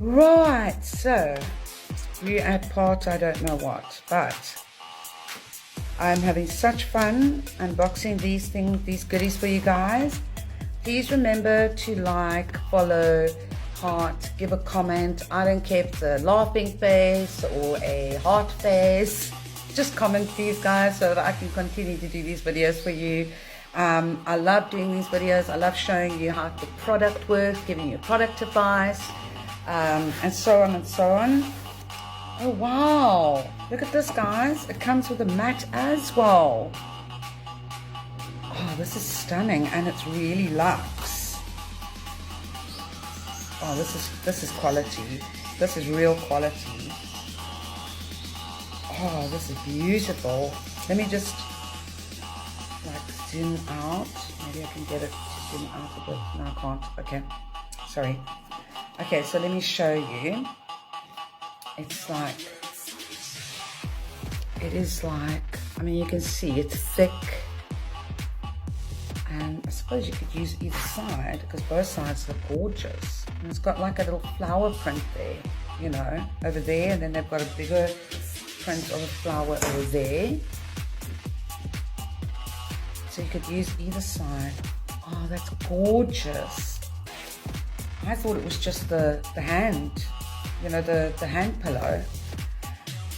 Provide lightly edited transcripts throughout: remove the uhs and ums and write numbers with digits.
Right, so we're at part I don't know what, but I'm having such fun unboxing these goodies for you guys. Please remember to like, follow, heart, give a comment. I don't care if it's a laughing face or a heart face. Just comment please guys so that I can continue to do these videos for you. I love doing these videos. I love showing you how the product works, giving you product advice, and so on and so on. Oh wow, look at this guys. It comes with a mat as well. Oh, this is stunning, and it's really luxe. Oh, this is quality. This is real quality. Oh, this is beautiful. Let me just like zoom out. Maybe I can get it to zoom out a bit. No, I can't. Okay, sorry. Okay, so let me show you. It's like, it is like, I mean, you can see it's thick. And I suppose you could use either side because both sides look gorgeous. And it's got like a little flower print there, you know, over there. And then they've got a bigger print of a flower over there. So you could use either side. Oh, that's gorgeous. I thought it was just the hand, you know, the hand pillow.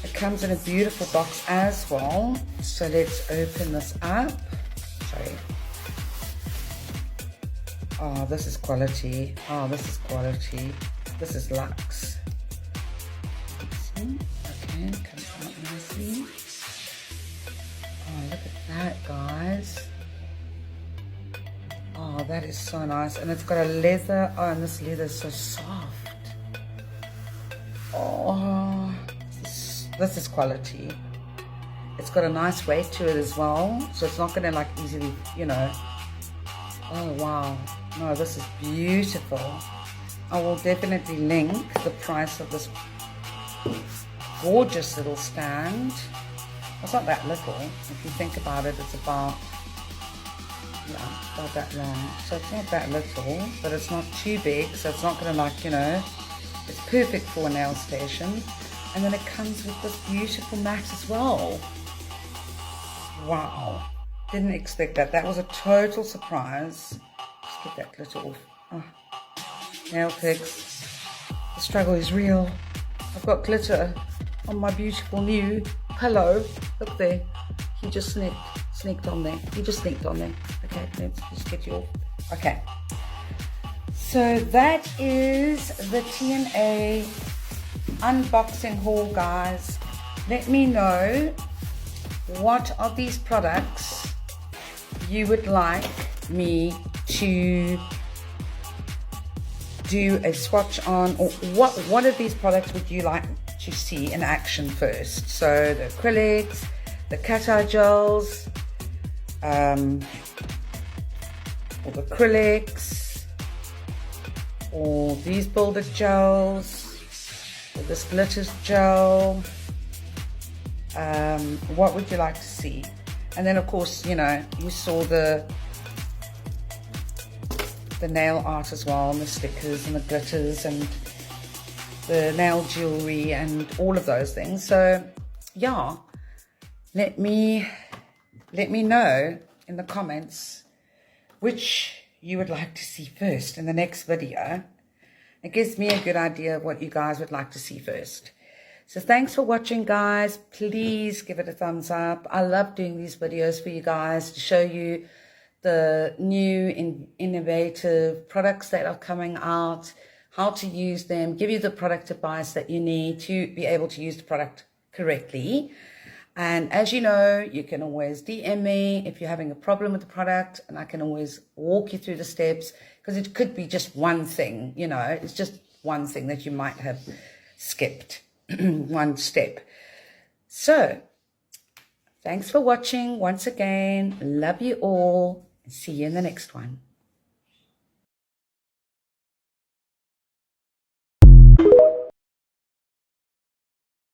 It comes in a beautiful box as well. So let's open this up. Sorry. Oh, this is quality. Oh, this is quality. This is luxe. Okay, comes out nicely. Oh, look at that, guys. Oh, that is so nice. And it's got a leather. Oh, and this leather is so soft. Oh, this is quality. It's got a nice weight to it as well. So it's not going to like easily, you know. Oh, wow. No, this is beautiful. I will definitely link the price of this gorgeous little stand. It's not that little. If you think about it, it's about, yeah, about that long. So it's not that little, but it's not too big. So it's not going to like, you know, it's perfect for a nail station. And then it comes with this beautiful mat as well. Wow. Didn't expect that. That was a total surprise. Just get that glitter off. Oh. Nail pigs. The struggle is real. I've got glitter on my beautiful new pillow. Look there. He just sneaked on there. He just sneaked on there. Okay, let's just get you off. Okay. So that is the TNA unboxing haul, guys. Let me know what of these products you would like me to do a swatch on, or what of these products would you like to see in action first? So the acrylics, the cat-eye gels, or the acrylics, or these builder gels, or this glitter gel. What would you like to see? And then of course, you know, you saw the nail art as well, and the stickers and the glitters and the nail jewelry and all of those things. So yeah, let me know in the comments which you would like to see first in the next video. It gives me a good idea of what you guys would like to see first. So thanks for watching, guys. Please give it a thumbs up. I love doing these videos for you guys to show you the new innovative products that are coming out, how to use them, give you the product advice that you need to be able to use the product correctly. And as you know, you can always DM me if you're having a problem with the product, and I can always walk you through the steps, because it could be just one thing, you know, it's just one thing that you might have skipped. One step. So thanks for watching once again. Love you all. See you in the next one.